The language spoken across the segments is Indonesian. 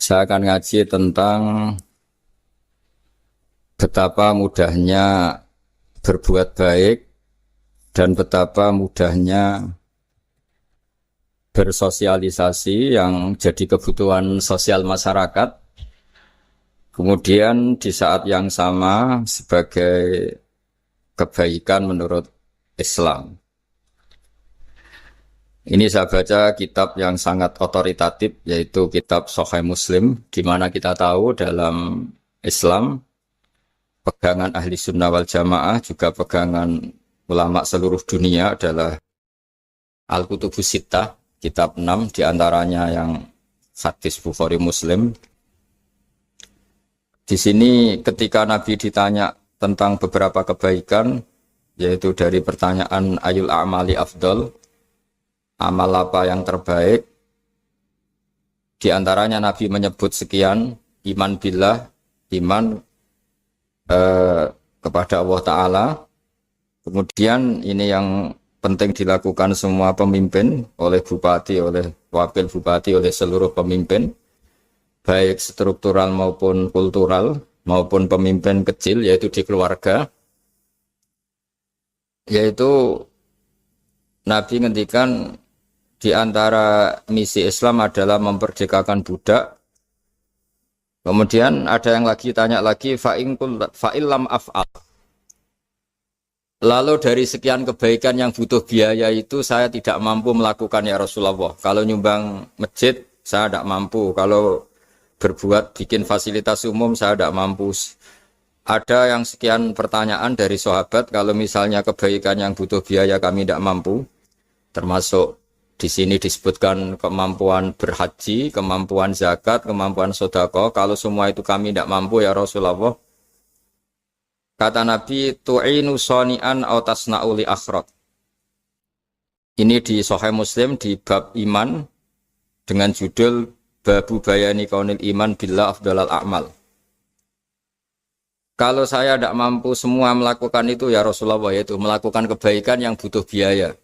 Saya akan ngaji tentang betapa mudahnya berbuat baik dan betapa mudahnya bersosialisasi yang jadi kebutuhan sosial masyarakat. Kemudian di saat yang sama sebagai kebaikan menurut Islam. Ini saya baca kitab yang sangat otoritatif, yaitu kitab Sahih Muslim, di mana kita tahu dalam Islam pegangan ahli sunnah wal jamaah, juga pegangan ulama seluruh dunia adalah Al-Kutubus Sittah, kitab 6, diantaranya yang hadis Bukhari Muslim. Di sini ketika Nabi ditanya tentang beberapa kebaikan, yaitu dari pertanyaan ayul a'mali afdol, amal apa yang terbaik, diantaranya Nabi menyebut sekian: iman billah, iman kepada Allah Ta'ala. Kemudian ini yang penting dilakukan semua pemimpin, oleh bupati, oleh wakil bupati, oleh seluruh pemimpin, baik struktural maupun kultural, maupun pemimpin kecil, yaitu di keluarga. Yaitu Nabi ngendikan di antara misi Islam adalah memperdekakan budak. Kemudian ada yang lagi tanya lagi, fa'illam af'al. Lalu dari sekian kebaikan yang butuh biaya itu saya tidak mampu melakukan ya Rasulullah. Kalau nyumbang masjid saya tidak mampu. Kalau berbuat bikin fasilitas umum saya tidak mampu. Ada yang sekian pertanyaan dari sahabat, kalau misalnya kebaikan yang butuh biaya kami tidak mampu, termasuk di sini disebutkan kemampuan berhaji, kemampuan zakat, kemampuan sedekah. Kalau semua itu kami tidak mampu ya Rasulullah. Kata Nabi, tu'inu sani'an aw tasna'u li akhrat. Ini di Sahih Muslim di bab iman dengan judul Babu Bayani Kaunil Iman Billah Afdalal A'mal. Kalau saya tidak mampu semua melakukan itu ya Rasulullah, yaitu melakukan kebaikan yang butuh biaya.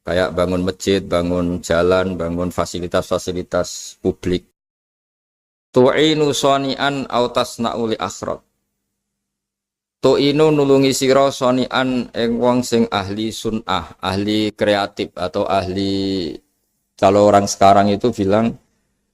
Kayak bangun masjid, bangun jalan, bangun fasilitas-fasilitas publik. Tu'inu sani'an aw tasna'u li akhrat. Tu'inu nulungi sira sani'an ing wong sing ahli sun'ah, ahli kreatif, atau ahli, kalau orang sekarang itu bilang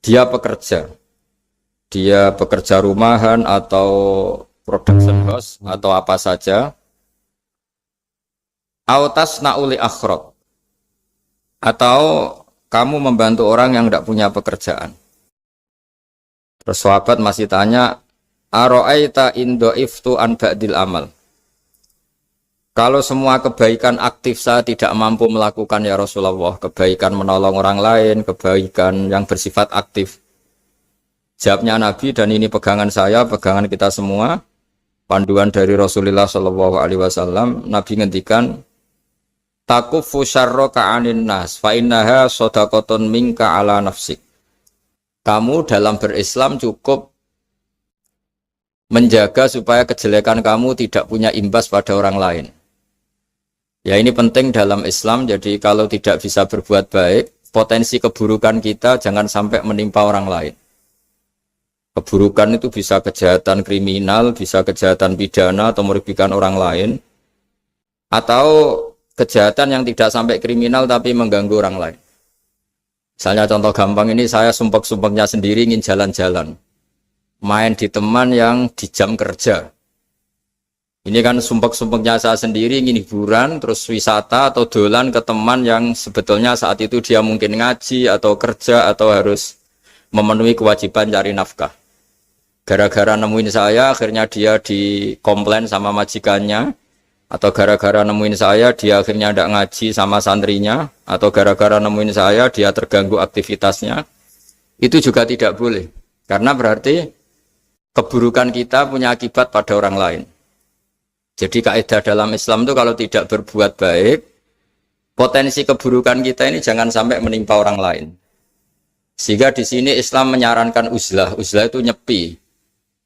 dia pekerja. Dia pekerja rumahan atau production house atau apa saja. Aw tasna'u li akhrat. Atau kamu membantu orang yang tidak punya pekerjaan. Terus sahabat masih tanya, aro'aita indo'iftu an ba'dil amal. Kalau semua kebaikan aktif saya tidak mampu melakukan ya Rasulullah, kebaikan menolong orang lain, kebaikan yang bersifat aktif. Jawabnya Nabi, dan ini pegangan saya, pegangan kita semua, panduan dari Rasulullah SAW, Nabi ngendikan, takufu syarroka anin nas fa innaha shadaqatun minka ala nafsik. Kamu dalam berislam cukup menjaga supaya kejelekan kamu tidak punya imbas pada orang lain. Ya, ini penting dalam Islam. Jadi kalau tidak bisa berbuat baik, potensi keburukan kita jangan sampai menimpa orang lain. Keburukan itu bisa kejahatan kriminal, bisa kejahatan pidana atau merugikan orang lain, atau kejahatan yang tidak sampai kriminal tapi mengganggu orang lain. Misalnya contoh gampang ini, saya sumpek-sumpeknya sendiri ingin jalan-jalan, main di teman yang di jam kerja. Ini kan sumpek-sumpeknya saya sendiri ingin hiburan, terus wisata atau dolan ke teman yang sebetulnya saat itu dia mungkin ngaji atau kerja atau harus memenuhi kewajiban cari nafkah. Gara-gara nemuin saya, akhirnya dia dikomplain sama majikannya. Atau gara-gara nemuin saya, dia akhirnya tidak ngaji sama santrinya. Atau gara-gara nemuin saya, dia terganggu aktivitasnya. Itu juga tidak boleh. Karena berarti keburukan kita punya akibat pada orang lain. Jadi kaidah dalam Islam itu kalau tidak berbuat baik, potensi keburukan kita ini jangan sampai menimpa orang lain. Sehingga di sini Islam menyarankan uzlah. Uzlah itu nyepi.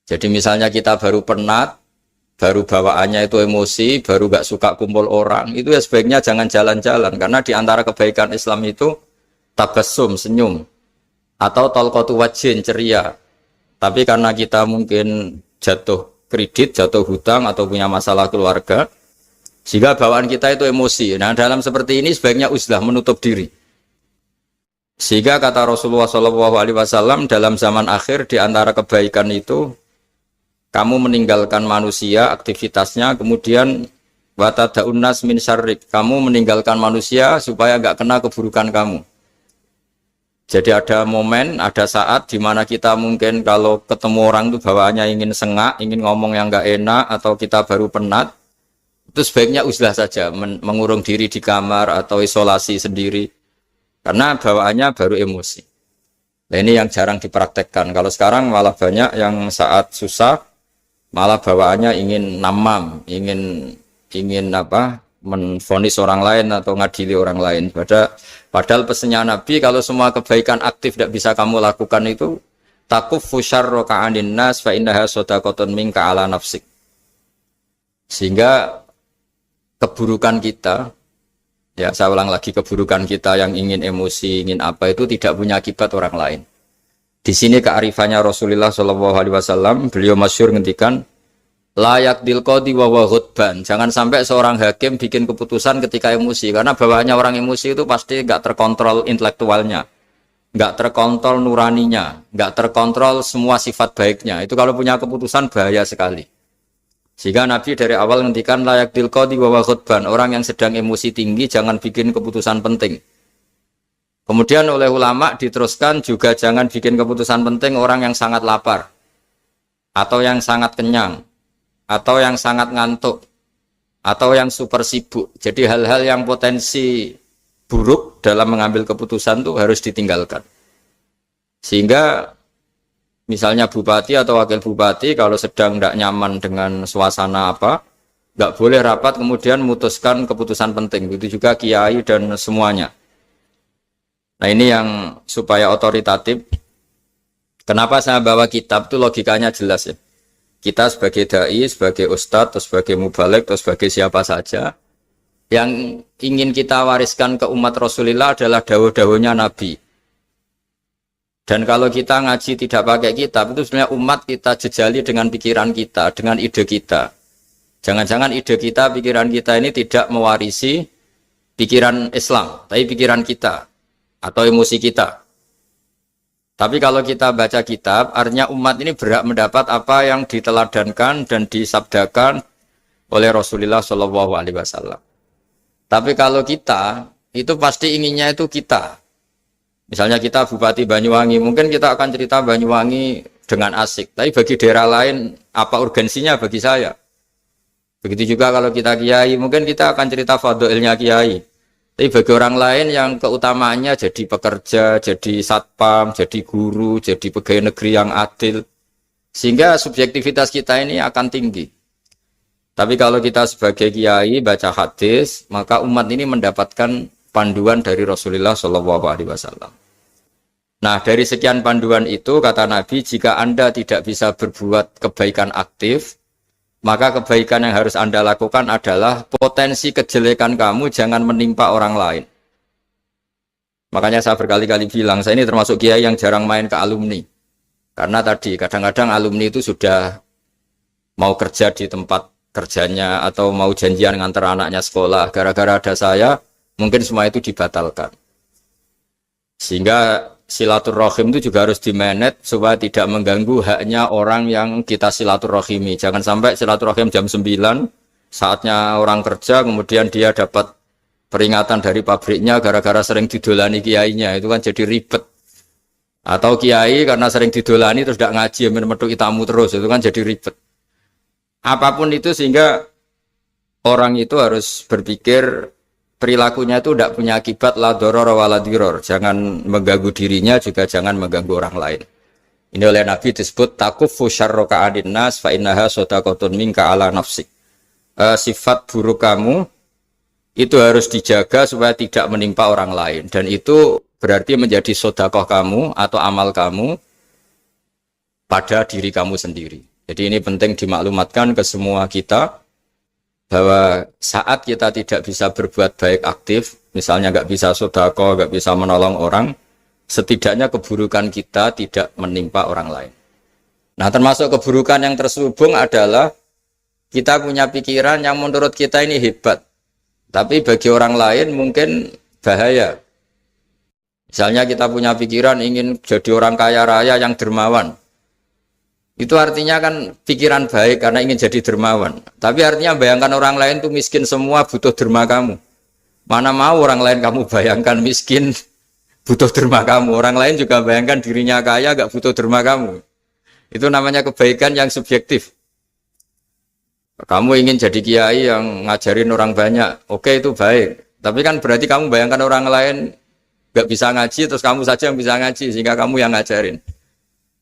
Jadi misalnya kita baru penat, baru bawaannya itu emosi, baru gak suka kumpul orang, itu ya sebaiknya jangan jalan-jalan. Karena di antara kebaikan Islam itu tabassum, senyum, atau talqatu wajhin, ceria. Tapi karena kita mungkin jatuh kredit, jatuh hutang atau punya masalah keluarga, sehingga bawaan kita itu emosi. Nah, dalam seperti ini sebaiknya uzlah, menutup diri. Sehingga kata Rasulullah SAW dalam zaman akhir di antara kebaikan itu kamu meninggalkan manusia aktivitasnya, kemudian watadaun nas min syarrik, kamu meninggalkan manusia supaya enggak kena keburukan kamu. Jadi ada momen, ada saat di mana kita mungkin kalau ketemu orang itu bawaannya ingin sengak, ingin ngomong yang enggak enak atau kita baru penat, itu sebaiknya uzlah saja, mengurung diri di kamar atau isolasi sendiri. Karena bawaannya baru emosi. Nah, ini yang jarang dipraktekkan. Kalau sekarang malah banyak yang saat susah malah bawaannya ingin namam, ingin menvonis orang lain atau ngadili orang lain. Padahal pesannya Nabi, kalau semua kebaikan aktif tidak bisa kamu lakukan itu takuffu syarra ka'anin nas fa innaha shadaqatun minka ala nafsik. Sehingga keburukan kita, ya saya ulang lagi, keburukan kita yang ingin emosi, ingin apa itu tidak punya akibat orang lain. Di sini kearifannya Rasulullah SAW, beliau masyhur ngendikan layak dilqadi wa ghadban. Jangan sampai seorang hakim bikin keputusan ketika emosi, karena bawaannya orang emosi itu pasti nggak terkontrol intelektualnya, nggak terkontrol nuraninya, nggak terkontrol semua sifat baiknya. Itu kalau punya keputusan bahaya sekali. Sehingga Nabi dari awal ngendikan layak dilqadi wa ghadban. Orang yang sedang emosi tinggi jangan bikin keputusan penting. Kemudian oleh ulama diteruskan juga jangan bikin keputusan penting orang yang sangat lapar atau yang sangat kenyang atau yang sangat ngantuk atau yang super sibuk. Jadi hal-hal yang potensi buruk dalam mengambil keputusan itu harus ditinggalkan. Sehingga misalnya bupati atau wakil bupati kalau sedang tidak nyaman dengan suasana apa, nggak boleh rapat kemudian memutuskan keputusan penting. Begitu juga kiai dan semuanya. Nah, ini yang supaya otoritatif. Kenapa saya bawa kitab itu logikanya jelas ya. Kita sebagai dai, sebagai ustadz, atau sebagai mubalek, atau sebagai siapa saja, yang ingin kita wariskan ke umat Rasulullah adalah dawuh-dawuhnya Nabi. Dan kalau kita ngaji tidak pakai kitab, itu sebenarnya umat kita jejali dengan pikiran kita, dengan ide kita. Jangan-jangan ide kita, pikiran kita ini tidak mewarisi pikiran Islam, tapi pikiran kita atau emosi kita. Tapi kalau kita baca kitab, artinya umat ini berhak mendapat apa yang diteladankan dan disabdakan oleh Rasulullah SAW. Tapi kalau kita, itu pasti inginnya itu kita. Misalnya kita Bupati Banyuwangi, mungkin kita akan cerita Banyuwangi dengan asik. Tapi bagi daerah lain, apa urgensinya bagi saya? Begitu juga kalau kita kiai, mungkin kita akan cerita fadhilnya kiai. Tapi bagi orang lain yang keutamaannya jadi pekerja, jadi satpam, jadi guru, jadi pegawai negeri yang adil. Sehingga subjektivitas kita ini akan tinggi. Tapi kalau kita sebagai kiai baca hadis, maka umat ini mendapatkan panduan dari Rasulullah SAW. Nah, dari sekian panduan itu, kata Nabi, jika Anda tidak bisa berbuat kebaikan aktif, maka kebaikan yang harus Anda lakukan adalah potensi kejelekan kamu jangan menimpa orang lain. Makanya saya berkali-kali bilang, saya ini termasuk kiai yang jarang main ke alumni. Karena tadi, kadang-kadang alumni itu sudah mau kerja di tempat kerjanya atau mau janjian ngantar anaknya sekolah. Gara-gara ada saya, mungkin semua itu dibatalkan. Sehingga silaturahim itu juga harus dimanage supaya tidak mengganggu haknya orang yang kita silaturahimi. Jangan sampai silaturahim jam 9, saatnya orang kerja, kemudian dia dapat peringatan dari pabriknya gara-gara sering didolani kiainya. Itu kan jadi ribet. Atau kiai karena sering didolani terus tidak ngaji, metu tamu terus. Itu kan jadi ribet. Apapun itu, sehingga orang itu harus berpikir perilakunya itu tidak punya akibat la doror wa la diror. Jangan mengganggu dirinya, juga jangan mengganggu orang lain. Ini oleh Nabi disebut takuffu syarra ka'adin nas fa innaha shadaqatun minka ala nafsik. Sifat buruk kamu itu harus dijaga supaya tidak menimpa orang lain, dan itu berarti menjadi sedekah kamu atau amal kamu pada diri kamu sendiri. Jadi ini penting dimaklumatkan ke semua kita, bahwa saat kita tidak bisa berbuat baik aktif, misalnya nggak bisa sedekah, nggak bisa menolong orang, setidaknya keburukan kita tidak menimpa orang lain. Nah, termasuk keburukan yang terselubung adalah kita punya pikiran yang menurut kita ini hebat, tapi bagi orang lain mungkin bahaya. Misalnya kita punya pikiran ingin jadi orang kaya raya yang dermawan. Itu artinya kan pikiran baik karena ingin jadi dermawan. Tapi artinya bayangkan orang lain tuh miskin semua butuh derma kamu. Mana mau orang lain kamu bayangkan miskin butuh derma kamu. Orang lain juga bayangkan dirinya kaya gak butuh derma kamu. Itu namanya kebaikan yang subjektif. Kamu ingin jadi kiai yang ngajarin orang banyak. Oke, itu baik. Tapi kan berarti kamu bayangkan orang lain gak bisa ngaji, terus kamu saja yang bisa ngaji, sehingga kamu yang ngajarin.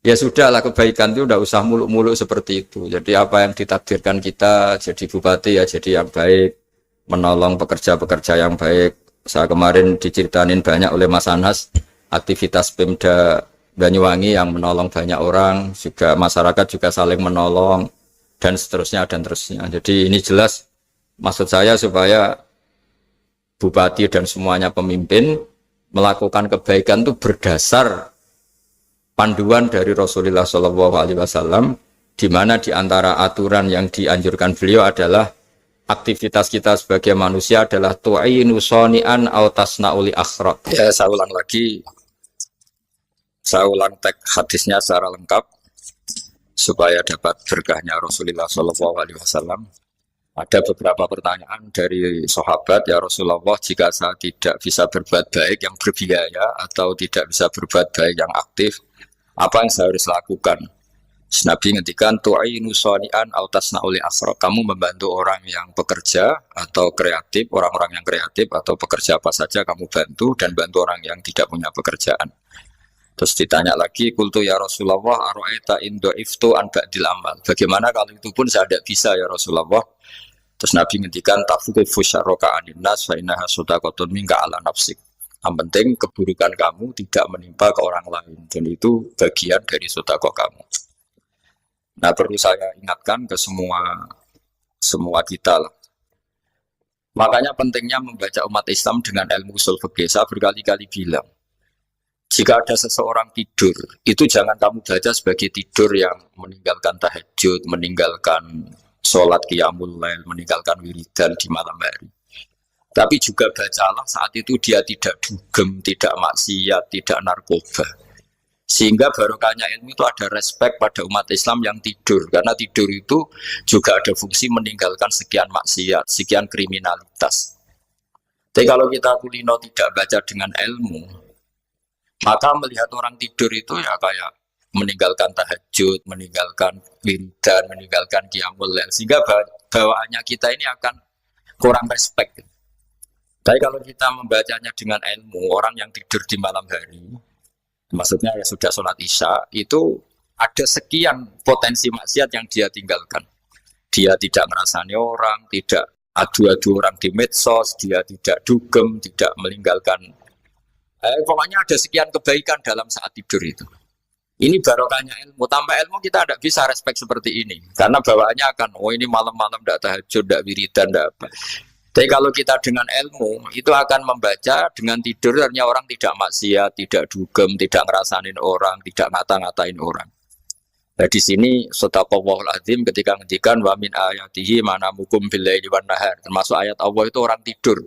Ya sudahlah, kebaikan itu udah usah muluk-muluk seperti itu. Jadi apa yang ditakdirkan kita jadi bupati ya jadi yang baik, menolong pekerja-pekerja yang baik. Saya kemarin diceritain banyak oleh Mas Anas, aktivitas Pemda Banyuwangi yang menolong banyak orang, juga masyarakat juga saling menolong, dan seterusnya dan terusnya. Jadi ini jelas maksud saya supaya bupati dan semuanya pemimpin melakukan kebaikan itu berdasar panduan dari Rasulullah SAW, di mana di antara aturan yang dianjurkan beliau adalah aktivitas kita sebagai manusia adalah tu'inu soni'an au tasna'uli akhraq. Ya, saya ulang lagi. Saya ulang teks hadisnya secara lengkap supaya dapat berkahnya Rasulullah SAW. Ada beberapa pertanyaan dari sahabat, ya Rasulullah, jika saya tidak bisa berbuat baik yang berbiaya atau tidak bisa berbuat baik yang aktif, apa yang saya harus lakukan? Nabi ngendikan tu'inu soni'an au tasna'uli asra. Kamu membantu orang yang bekerja atau kreatif, orang-orang yang kreatif atau pekerja apa saja kamu bantu, dan bantu orang yang tidak punya pekerjaan. Terus ditanya lagi, qultu ya Rasulullah ara'aita in du'iftu an ba'dil amal. Bagaimana kalau itu pun saya tidak bisa ya Rasulullah? Terus Nabi ngendikan tafuqifu syarraka anin nas fa innaha shadaqatun minka ala nafsik. Yang penting keburukan kamu tidak menimpa ke orang lain, dan itu bagian dari sedekah kamu. Nah, perlu saya ingatkan ke semua kita lah. Makanya pentingnya membaca umat Islam dengan ilmu usul fikih. Saya berkali-kali bilang, jika ada seseorang tidur, itu jangan kamu baca sebagai tidur yang meninggalkan tahajud, meninggalkan sholat qiyamul lail, meninggalkan wiridan di malam hari. Tapi juga bacalah saat itu dia tidak dugem, tidak maksiat, tidak narkoba. Sehingga barokahnya ilmu itu ada respek pada umat Islam yang tidur. Karena tidur itu juga ada fungsi meninggalkan sekian maksiat, sekian kriminalitas. Tapi kalau kita kulino tidak baca dengan ilmu, maka melihat orang tidur itu ya kayak meninggalkan tahajud, meninggalkan wiridan, meninggalkan qiyamul lail. Sehingga bawaannya kita ini akan kurang respek. Tapi kalau kita membacanya dengan ilmu, orang yang tidur di malam hari, maksudnya ya sudah sholat isya, itu ada sekian potensi maksiat yang dia tinggalkan. Dia tidak ngerasani orang, tidak adu-adu orang di medsos, dia tidak dugem, tidak meninggalkan. Pokoknya ada sekian kebaikan dalam saat tidur itu. Ini barokahnya ilmu. Tanpa ilmu kita tidak bisa respek seperti ini. Karena bawaannya akan, oh ini malam-malam tidak tahajud, tidak wiridan, tidak apa. Tapi kalau kita dengan ilmu, itu akan membaca dengan tidur, artinya orang tidak maksiat, tidak dugem, tidak ngerasain orang, tidak ngata-ngatain orang. Nah di sini sadaqallahul azim ketika ngendikan wa min ayatihi manamukum billaili wan nahar. Termasuk ayat Allah itu orang tidur.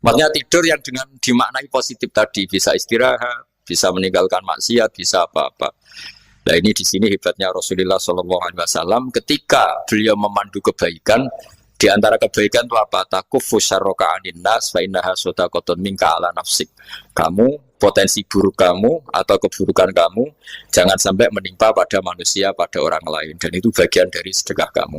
Maksudnya tidur yang dengan dimaknai positif tadi, bisa istirahat, bisa meninggalkan maksiat, bisa apa-apa. Nah ini di sini hebatnya Rasulullah SAW ketika beliau memandu kebaikan. Di antara kebaikan itu apa? Takufu syarroka anin nas fa innaha shadaqatun minka ala nafsik. Kamu, potensi buruk kamu atau keburukan kamu jangan sampai menimpa pada manusia, pada orang lain, dan itu bagian dari sedekah kamu.